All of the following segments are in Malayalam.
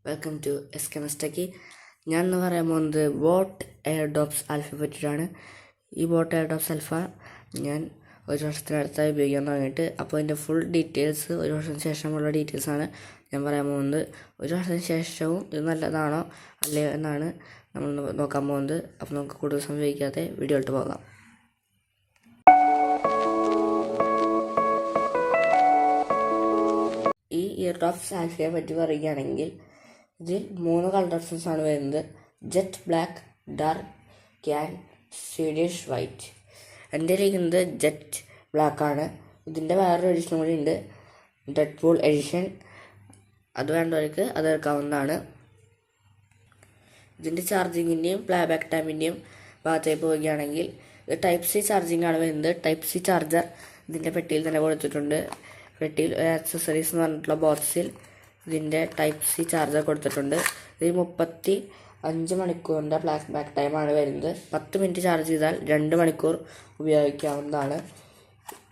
Welcome to S കെമിസ്ട്രിക്ക്. ഞാൻ എന്ന് പറയാൻ പോകുന്നത് ബോട്ട് എയർഡ്രോപ്സ് ആൽഫയെ പറ്റിയിട്ടാണ്. ഈ ബോട്ട് എയർഡ്രോപ്സ് ആൽഫ ഞാൻ ഒരു വർഷത്തിനടുത്തായി ഉപയോഗിക്കാൻ തുടങ്ങിയിട്ട്. അപ്പോൾ അതിൻ്റെ ഫുൾ ഡീറ്റെയിൽസ് ഒരു വർഷത്തിന് ശേഷമുള്ള ഡീറ്റെയിൽസാണ് ഞാൻ പറയാൻ പോകുന്നത്. ഒരു വർഷത്തിന് ശേഷവും ഇത് നല്ലതാണോ അല്ലേ എന്നാണ് നമ്മൾ നോക്കാൻ പോകുന്നത്. അപ്പോൾ നമുക്ക് കൂടുതൽ സംഭവിക്കാതെ വീഡിയോയിലോട്ട് പോകാം. ഈ ഇയർഡ്രോപ്സ് ആൽഫയെ പറ്റി പറയുകയാണെങ്കിൽ ഇതിൽ 3 കളർ ഓപ്ഷൻസ് ആണ് വരുന്നത്: jet black, dark can, Swedish white. എൻ്റെ ഇരിക്കുന്നത് ജെറ്റ് ബ്ലാക്ക് ആണ്. ഇതിൻ്റെ വേറൊരു എഡിഷൻ കൂടി ഉണ്ട്, ഡെഡ് പൂൾ എഡിഷൻ. അത് വേണ്ടവർക്ക് അത് എടുക്കാവുന്നതാണ്. ഇതിൻ്റെ ചാർജിങ്ങിൻ്റെയും പ്ലേ ബാക്ക് ടൈമിൻ്റെയും ഭാഗത്തേക്ക് പോവുകയാണെങ്കിൽ ഇത് ടൈപ്പ് സി ചാർജിങ് ആണ് വരുന്നത്. ടൈപ്പ് സി ചാർജർ ഇതിൻ്റെ പെട്ടിയിൽ തന്നെ കൊടുത്തിട്ടുണ്ട്. പെട്ടിയിൽ ആക്സസറീസ് എന്ന് പറഞ്ഞിട്ടുള്ള ബോക്സിൽ ഇതിൻ്റെ ടൈപ്പ് സി ചാർജർ കൊടുത്തിട്ടുണ്ട്. ഇതിൽ 35 മണിക്കൂറിൻ്റെ പ്ലേ ബാക്ക് ടൈമാണ് വരുന്നത്. 10 മിനിറ്റ് ചാർജ് ചെയ്താൽ 2 മണിക്കൂർ ഉപയോഗിക്കാവുന്നതാണ്.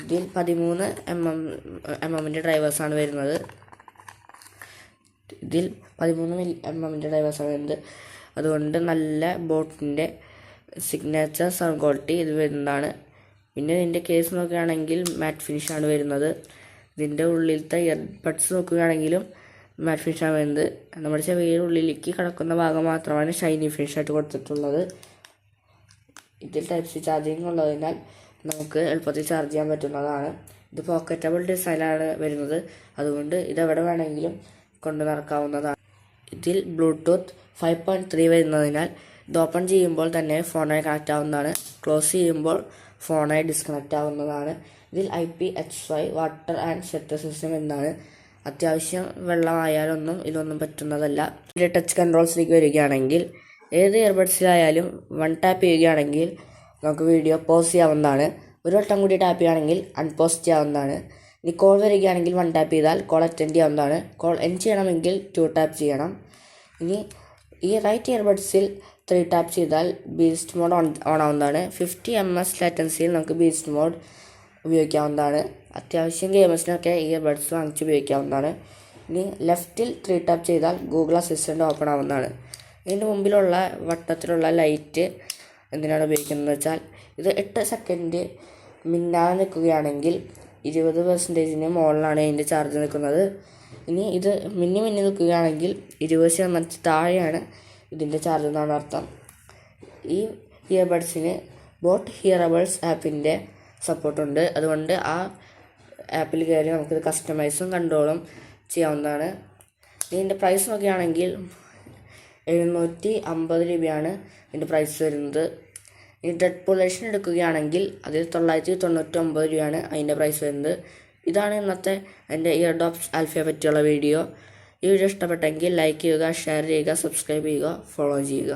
ഇതിൽ 13 mm ഡ്രൈവേഴ്സാണ് വരുന്നത്. അതുകൊണ്ട് നല്ല ബോട്ടിൻ്റെ സിഗ്നേച്ചർ സൗണ്ട് ക്വാളിറ്റി ഇത് വരുന്നതാണ്. പിന്നെ ഇതിൻ്റെ കേസ് നോക്കുകയാണെങ്കിൽ മാറ്റ് ഫിനിഷാണ് വരുന്നത്. ഇതിൻ്റെ ഉള്ളിലത്തെ ഇയർബഡ്സ് നോക്കുകയാണെങ്കിലും മാറ്റ് ഫിനിഷാണ് വരുന്നത്. നമ്മുടെ ചെവിയുടെ ഉള്ളിലേക്ക് കിടക്കുന്ന ഭാഗം മാത്രമാണ് ഷൈനി ഫിനിഷായിട്ട് കൊടുത്തിട്ടുള്ളത്. ഇതിൽ ടൈപ്പ് സി ചാർജിങ് ഉള്ളതിനാൽ നമുക്ക് എളുപ്പത്തിൽ ചാർജ് ചെയ്യാൻ പറ്റുന്നതാണ്. ഇത് പോക്കറ്റബിൾ ഡിസൈനാണ് വരുന്നത്. അതുകൊണ്ട് ഇതെവിടെ വേണമെങ്കിലും കൊണ്ടു നടക്കാവുന്നതാണ്. ഇതിൽ ബ്ലൂടൂത്ത് 5.3 വരുന്നതിനാൽ ഇത് ഓപ്പൺ ചെയ്യുമ്പോൾ തന്നെ ഫോണായി കണക്റ്റ് ആവുന്നതാണ്. ക്ലോസ് ചെയ്യുമ്പോൾ ഫോണായി ഡിസ്കണക്റ്റ് ആവുന്നതാണ്. ഇതിൽ IPH5 water and shutter system എന്നാണ്. അത്യാവശ്യം വെള്ളമായാലൊന്നും ഇതൊന്നും പറ്റുന്നതല്ല. ഇതിൻ്റെ ടച്ച് കൺട്രോൾസിലേക്ക് വരികയാണെങ്കിൽ ഏത് ഇയർബഡ്സിലായാലും 1 ടാപ്പ് ചെയ്യുകയാണെങ്കിൽ നമുക്ക് വീഡിയോ പോസ് ചെയ്യാവുന്നതാണ്. ഒരു വട്ടം കൂടി ടാപ്പ് ചെയ്യുകയാണെങ്കിൽ അൺപോസ് ചെയ്യാവുന്നതാണ്. ഇനി കോൾ വരികയാണെങ്കിൽ 1 ടാപ്പ് ചെയ്താൽ കോൾ അറ്റൻഡ് ചെയ്യാവുന്നതാണ്. കോൾ എൻഡ് ചെയ്യണമെങ്കിൽ 2 ടാപ്പ് ചെയ്യണം. ഇനി ഈ റൈറ്റ് ഇയർബഡ്സിൽ 3 ടാപ്പ് ചെയ്താൽ ബീസ്റ്റ് മോഡ് ഓൺ ആവുന്നതാണ്. 50 ms ലാറ്റൻസിയിൽ നമുക്ക് ബീസ്റ്റ് മോഡ് ഉപയോഗിക്കാവുന്നതാണ്. അത്യാവശ്യം ഗെയിമേഴ്സിനൊക്കെ ഇയർബഡ്സ് വാങ്ങിച്ച് ഉപയോഗിക്കാവുന്നതാണ്. ഇനി ലെഫ്റ്റിൽ 3 ടാപ്പ് ചെയ്താൽ ഗൂഗിൾ അസിസ്റ്റൻ്റ് ഓപ്പൺ ആവുന്നതാണ്. ഇതിൻ്റെ മുമ്പിലുള്ള വട്ടത്തിലുള്ള ലൈറ്റ് എന്തിനാണ് ഉപയോഗിക്കുന്നത് വെച്ചാൽ ഇത് 8 സെക്കൻഡ് മിന്നാതെ നിൽക്കുകയാണെങ്കിൽ 20% മുകളിലാണ് ഇതിൻ്റെ ചാർജ് നിൽക്കുന്നത്. ഇനി ഇത് മിന്നി നിൽക്കുകയാണെങ്കിൽ 20% താഴെയാണ് ഇതിൻ്റെ ചാർജ് എന്നാണ് അർത്ഥം. ഈ ഇയർബഡ്സിന് ബോട്ട് ഹിയറബിൾസ് ആപ്പിൻ്റെ സപ്പോർട്ടുണ്ട്. അതുകൊണ്ട് ആ ആപ്പിൽ കയറി നമുക്കിത് കസ്റ്റമൈസും കൺട്രോളും ചെയ്യാവുന്നതാണ്. ഇതിൻ്റെ പ്രൈസ് നോക്കുകയാണെങ്കിൽ 750 രൂപയാണ് ഇതിൻ്റെ പ്രൈസ് വരുന്നത്. ഈ ഡെഡ് പൂൾ എഡിഷൻ എടുക്കുകയാണെങ്കിൽ അതിൽ 999 രൂപയാണ് അതിൻ്റെ പ്രൈസ് വരുന്നത്. ഇതാണ് ഇന്നത്തെ എൻ്റെ ഇയർഡ്രോപ്സ് ആൽഫയെ പറ്റിയുള്ള വീഡിയോ. ഈ വീഡിയോ ഇഷ്ടപ്പെട്ടെങ്കിൽ ലൈക്ക് ചെയ്യുക, ഷെയർ ചെയ്യുക, സബ്സ്ക്രൈബ് ചെയ്യുക, ഫോളോ ചെയ്യുക.